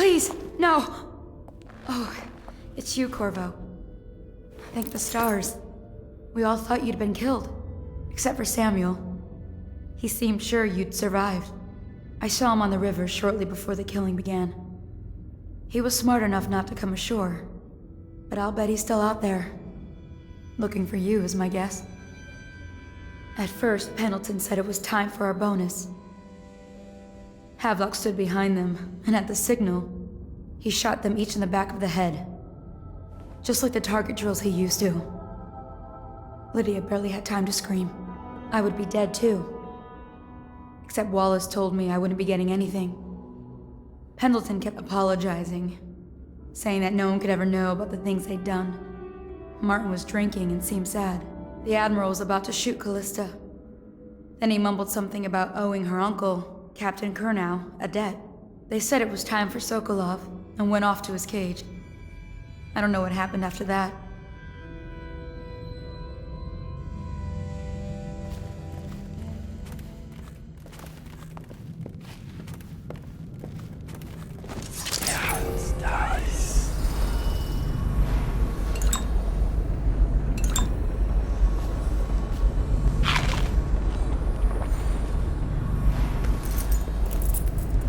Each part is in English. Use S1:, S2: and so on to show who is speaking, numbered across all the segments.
S1: Please, no! Oh, it's you, Corvo. Thank the stars. We all thought you'd been killed. Except for Samuel. He seemed sure you'd survived. I saw him on the river shortly before the killing began. He was smart enough not to come ashore. But I'll bet he's still out there. Looking for you, is my guess. At first, Pendleton said it was time for our bonus. Havelock stood behind them, and at the signal, he shot them each in the back of the head. Just like the target drills he used to. Lydia barely had time to scream. I would be dead too. Except Wallace told me I wouldn't be getting anything. Pendleton kept apologizing, saying that no one could ever know about the things they'd done. Martin was drinking and seemed sad. The Admiral was about to shoot Callista. Then he mumbled something about owing her uncle, Captain Kurnow, a debt. They said it was time for Sokolov, and went off to his cage. I don't know what happened after that.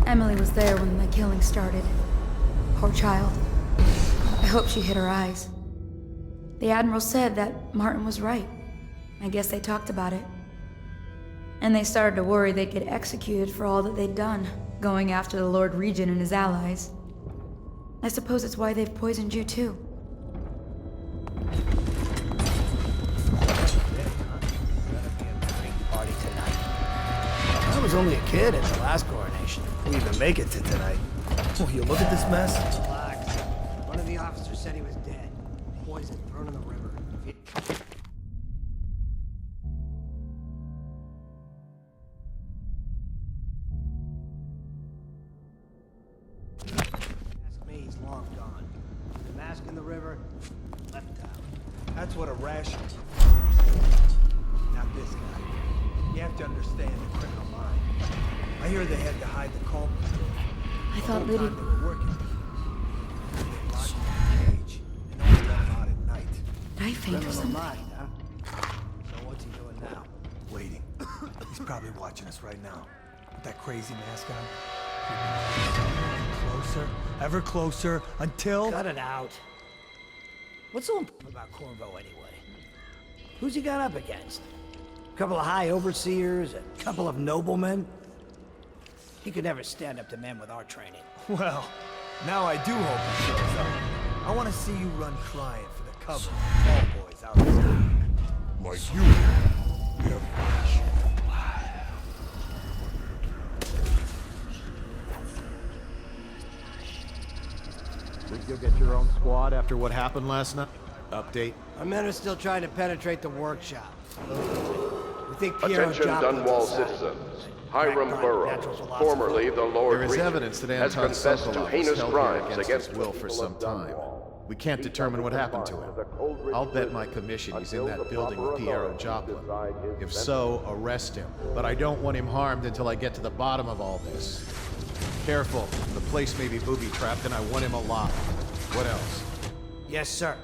S1: Emily was there when the killing started. Poor child. I hope she hid her eyes. The Admiral said that Martin was right. I guess they talked about it. And they started to worry they'd get executed for all that they'd done, going after the Lord Regent and his allies. I suppose it's why they've poisoned you too.
S2: I was only a kid at the last coronation. We even make it to tonight. Oh, you look at this mess?
S3: Relax. One of the officers said he was dead. Poison thrown in the river. Ask me, he's long gone. The mask in the river, left out.
S4: That's what a ration is. Not this guy. You have to understand the criminal mind. I hear they had to hide the culprit.
S1: I thought Lydia...
S4: They were working. They locked him in a cage and only let him out at night.
S1: Did I faint or
S3: Criminal
S1: something?
S3: mind, huh? So what's he doing now?
S4: Waiting. He's probably watching us right now. With that crazy mask on. Closer, ever closer, until...
S3: Cut it out. What's so important about Corvo anyway? Who's he got up against? A couple of high overseers, a couple of noblemen? He could never stand up to men with our training.
S4: Well, now I do hope he shows up. I want to see you run crying for the cover of small boys out there.
S5: Like you. Yeah.
S6: Think you'll get your own squad after what happened last night? Update.
S3: Our men are still trying to penetrate the workshop. We think Pierre
S5: Attention Dunwall citizens. Hiram Burrows, formerly the Lord
S6: There is
S5: Regent,
S6: evidence that
S5: has
S6: Anton
S5: confessed to
S6: Sokolov was
S5: heinous
S6: held here
S5: crimes
S6: against
S5: against
S6: his will
S5: the
S6: for
S5: people
S6: some
S5: of
S6: time.
S5: Dunwall.
S6: We can't determine what happened to him. I'll bet my commission he's in that building with Piero Joplin. If so, arrest him. But I don't want him harmed until I get to the bottom of all this. Careful, the place may be booby-trapped and I want him alive. What else?
S3: Yes, sir.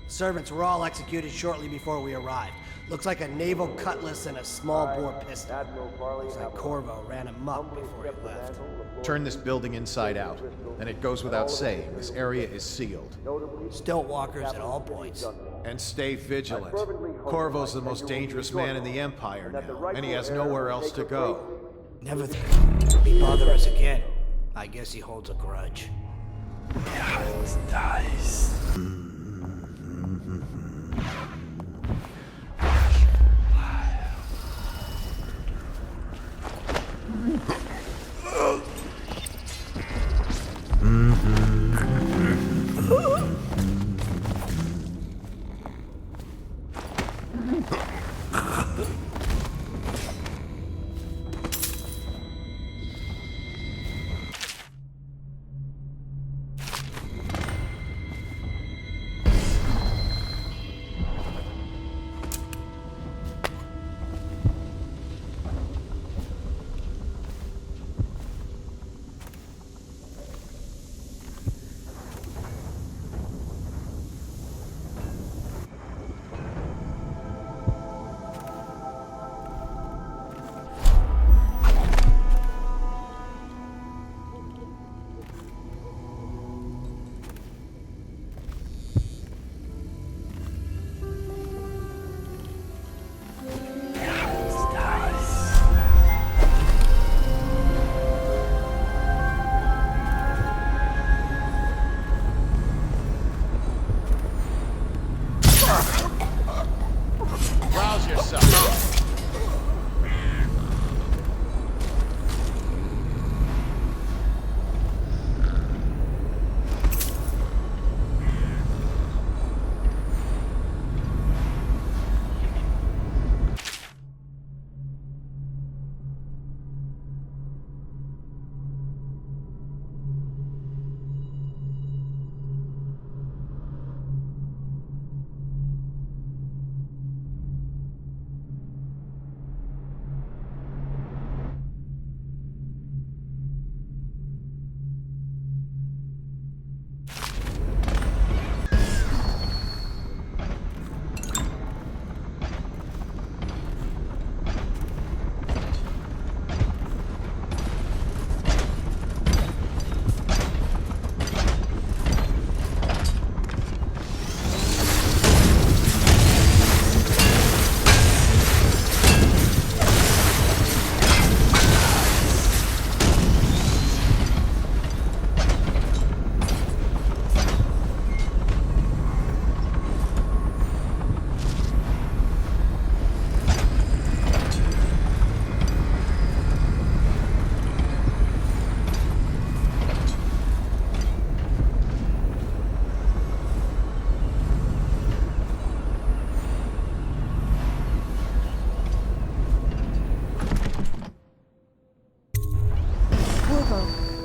S3: Servants were all executed shortly before we arrived. Looks like a naval cutlass and a small-bore pistol. Looks like Corvo ran amok before he left.
S6: Turn this building inside out. And it goes without saying, this area is sealed.
S3: Still walkers at all points.
S6: And stay vigilant. Corvo's the most dangerous man in the Empire now, and he has nowhere else to go.
S3: Never thought he'd bother us again. I guess he holds a grudge.
S6: Rouse yourself.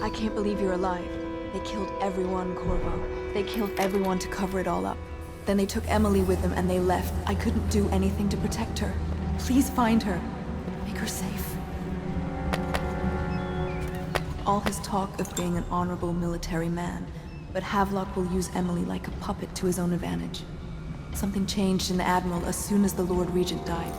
S7: I can't believe you're alive. They killed everyone, Corvo. They killed everyone to cover it all up. Then they took Emily with them and they left. I couldn't do anything to protect her. Please find her. Make her safe. All his talk of being an honorable military man, but Havelock will use Emily like a puppet to his own advantage. Something changed in the Admiral as soon as the Lord Regent died.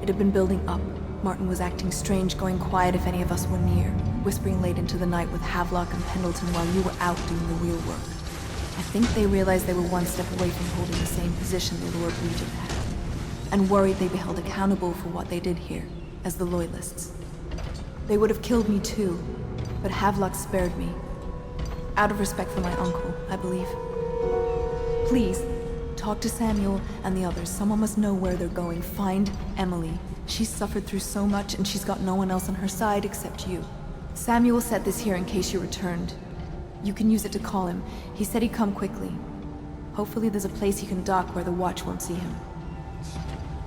S7: It had been building up. Martin was acting strange, going quiet if any of us were near, whispering late into the night with Havelock and Pendleton while you were out doing the real work. I think they realized they were one step away from holding the same position the Lord Regent had, and worried they'd be held accountable for what they did here, as the Loyalists. They would have killed me too, but Havelock spared me. Out of respect for my uncle, I believe. Please, talk to Samuel and the others. Someone must know where they're going. Find Emily. She's suffered through so much, and she's got no one else on her side except you. Samuel set this here in case you returned. You can use it to call him. He said he'd come quickly. Hopefully there's a place he can dock where the watch won't see him.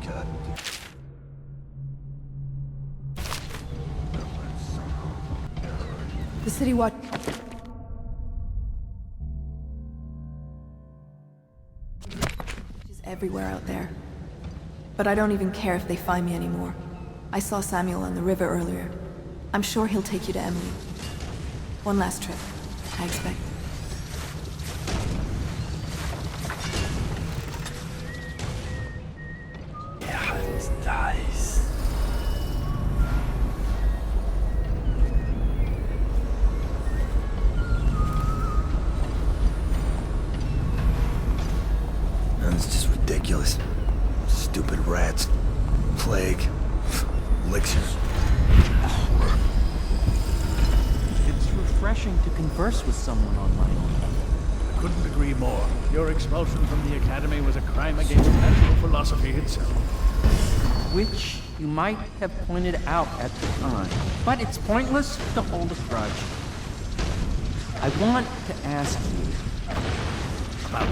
S4: God.
S7: The city watch... is everywhere out there. But I don't even care if they find me anymore. I saw Samuel on the river earlier. I'm sure he'll take you to Emily. One last trip, I expect.
S3: Yeah, it's nice. That's just ridiculous. Stupid rats. Plague. Elixirs.
S8: It's refreshing to converse with someone on my own.
S9: I couldn't agree more. Your expulsion from the Academy was a crime against natural philosophy itself.
S8: Which you might have pointed out at the time. But it's pointless to hold a grudge. I want to ask you
S10: about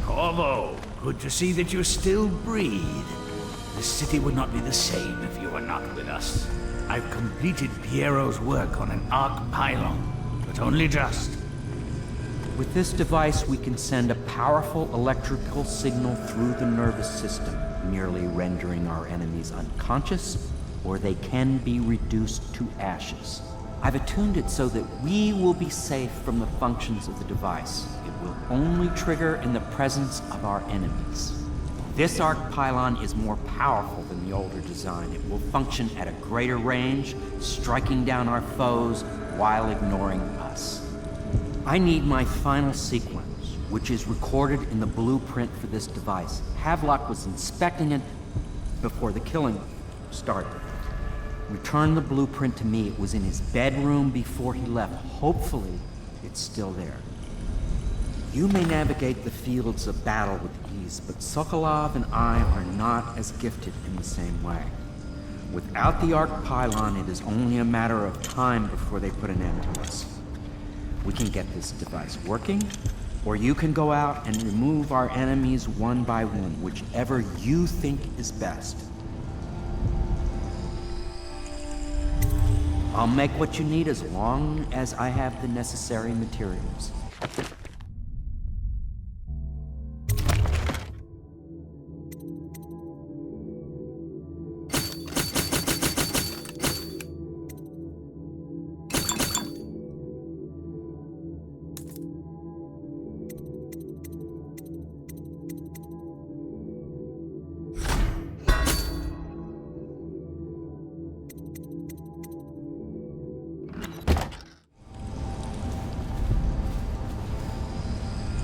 S10: Corvo. Good to see that you still breathe. The city would not be the same if you were not with us. I've completed Piero's work on an arc pylon, but only just.
S8: With this device, we can send a powerful electrical signal through the nervous system, nearly rendering our enemies unconscious, or they can be reduced to ashes. I've attuned it so that we will be safe from the functions of the device. It will only trigger in the presence of our enemies. This arc pylon is more powerful than the older design. It will function at a greater range, striking down our foes while ignoring us. I need my final sequence, which is recorded in the blueprint for this device. Havelock was inspecting it before the killing started. Return the blueprint to me. It was in his bedroom before he left. Hopefully, it's still there. You may navigate the fields of battle with ease, but Sokolov and I are not as gifted in the same way. Without the Arc Pylon, it is only a matter of time before they put an end to us. We can get this device working, or you can go out and remove our enemies one by one, whichever you think is best. I'll make what you need as long as I have the necessary materials.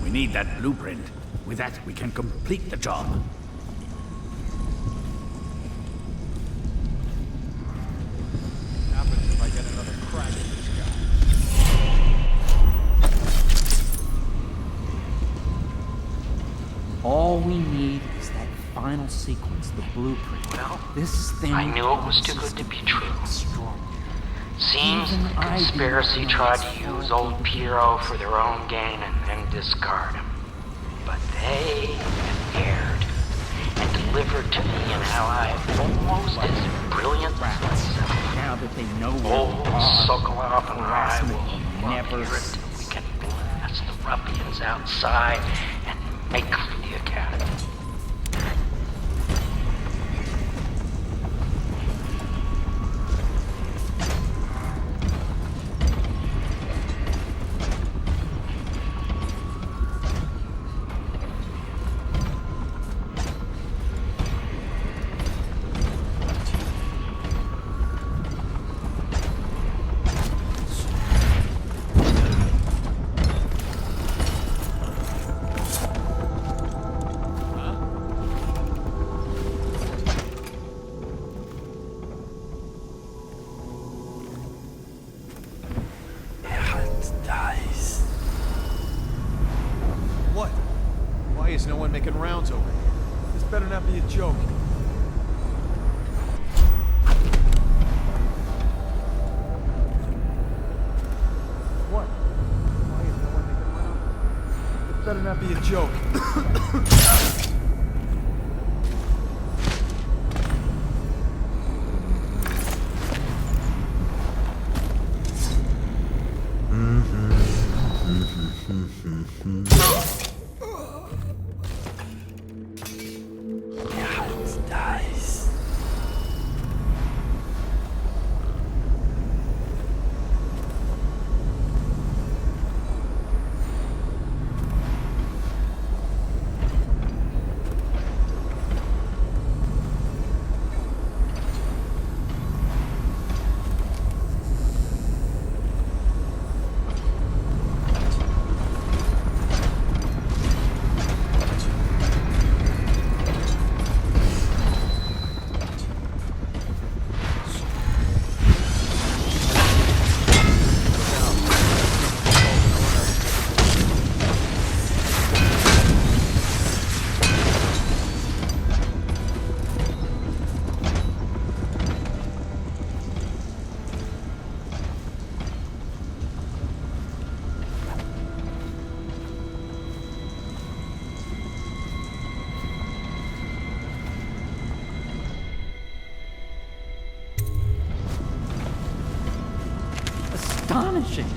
S10: We need that blueprint. With that, we can complete the job.
S6: What happens if I get another crack at this guy?
S8: All we need is that final sequence, the blueprint.
S11: Well,
S8: this thing
S11: I knew it was too good to be true. Seems the conspiracy tried to use old Piero for their own gain and then discard him. But they dared and delivered to me an ally almost as brilliant as myself.
S8: Now that they know
S11: Old Sokolov and I will
S8: never
S11: hear it till we can blast the ruffians outside and make for the academy.
S6: What? Why is no one making rounds over here?
S4: This better not be a joke. What? Why is no one making rounds? This better not be a joke.
S8: Astonishing!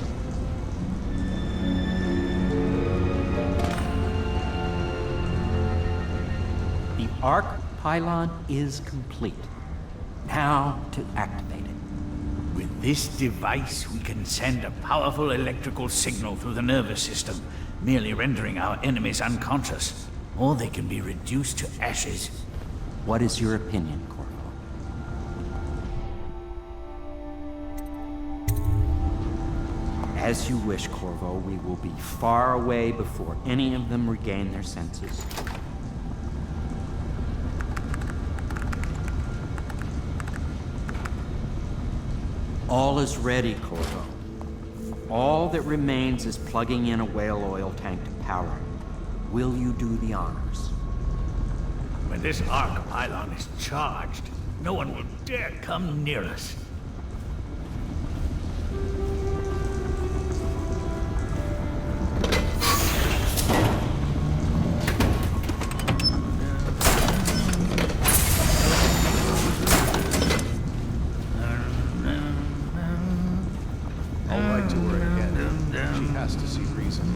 S8: The Arc Pylon is complete. Now to activate it.
S10: With this device, we can send a powerful electrical signal through the nervous system, merely rendering our enemies unconscious, or they can be reduced to ashes.
S8: What is your opinion, Corvo? As you wish, Corvo. We will be far away before any of them regain their senses. All is ready, Corvo. All that remains is plugging in a whale oil tank to power it. Will you do the honors?
S10: When this arc pylon is charged, no one will dare come near us.
S6: I'll write to her again. She has to see reason.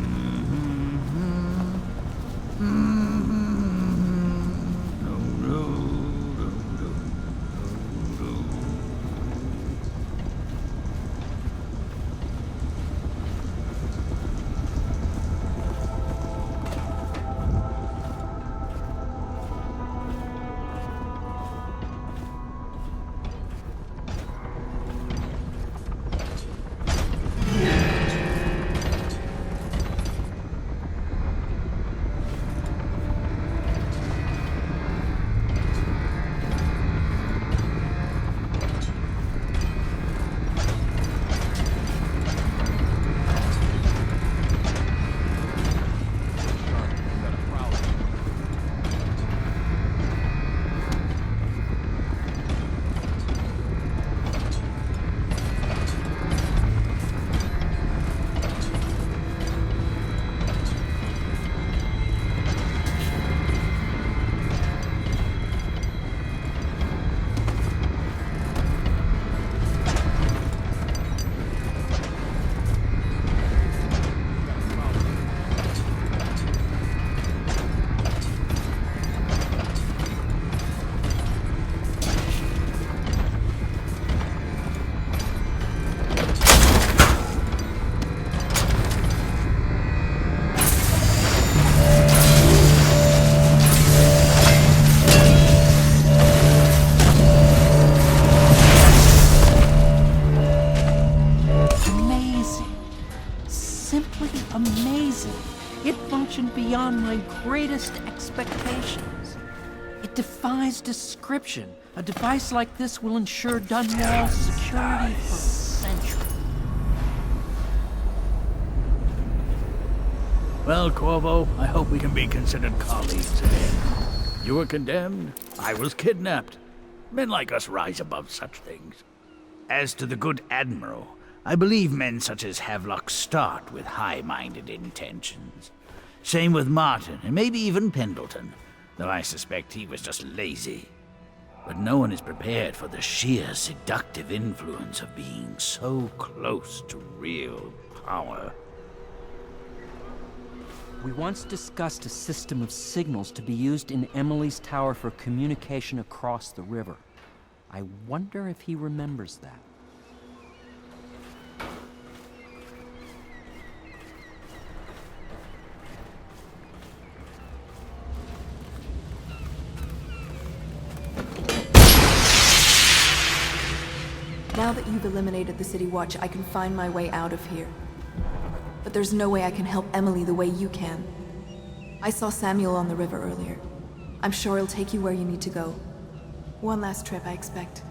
S8: Beyond my greatest expectations. It defies description. A device like this will ensure Dunwall's security for centuries.
S10: Well, Corvo, I hope we can be considered colleagues again. You were condemned, I was kidnapped. Men like us rise above such things. As to the good Admiral, I believe men such as Havelock start with high-minded intentions. Same with Martin, and maybe even Pendleton, though I suspect he was just lazy. But no one is prepared for the sheer seductive influence of being so close to real power.
S8: We once discussed a system of signals to be used in Emily's tower for communication across the river. I wonder if he remembers that.
S7: Now that you've eliminated the City Watch, I can find my way out of here. But there's no way I can help Emily the way you can. I saw Samuel on the river earlier. I'm sure he'll take you where you need to go. One last trip, I expect.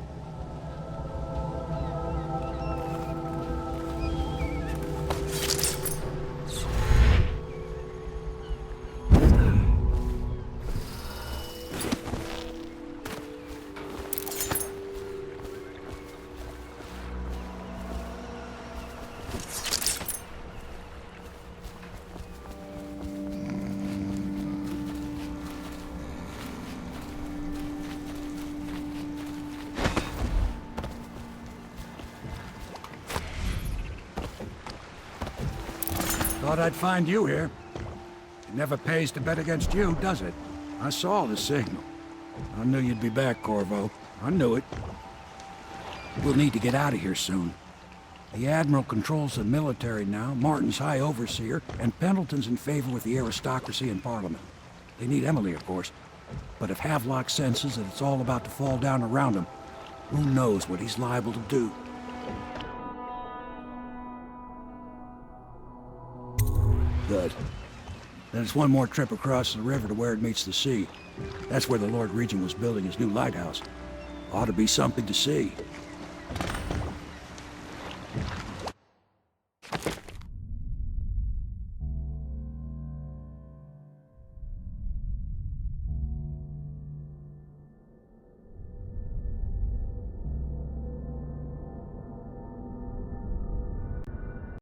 S12: Thought I'd find you here. It never pays to bet against you, does it? I saw the signal. I knew you'd be back, Corvo. I knew it. We'll need to get out of here soon. The Admiral controls the military now, Martin's High Overseer, and Pendleton's in favor with the aristocracy and Parliament. They need Emily, of course. But if Havelock senses that it's all about to fall down around him, who knows what he's liable to do? Good. Then it's one more trip across the river to where it meets the sea. That's where the Lord Regent was building his new lighthouse. Ought to be something to see.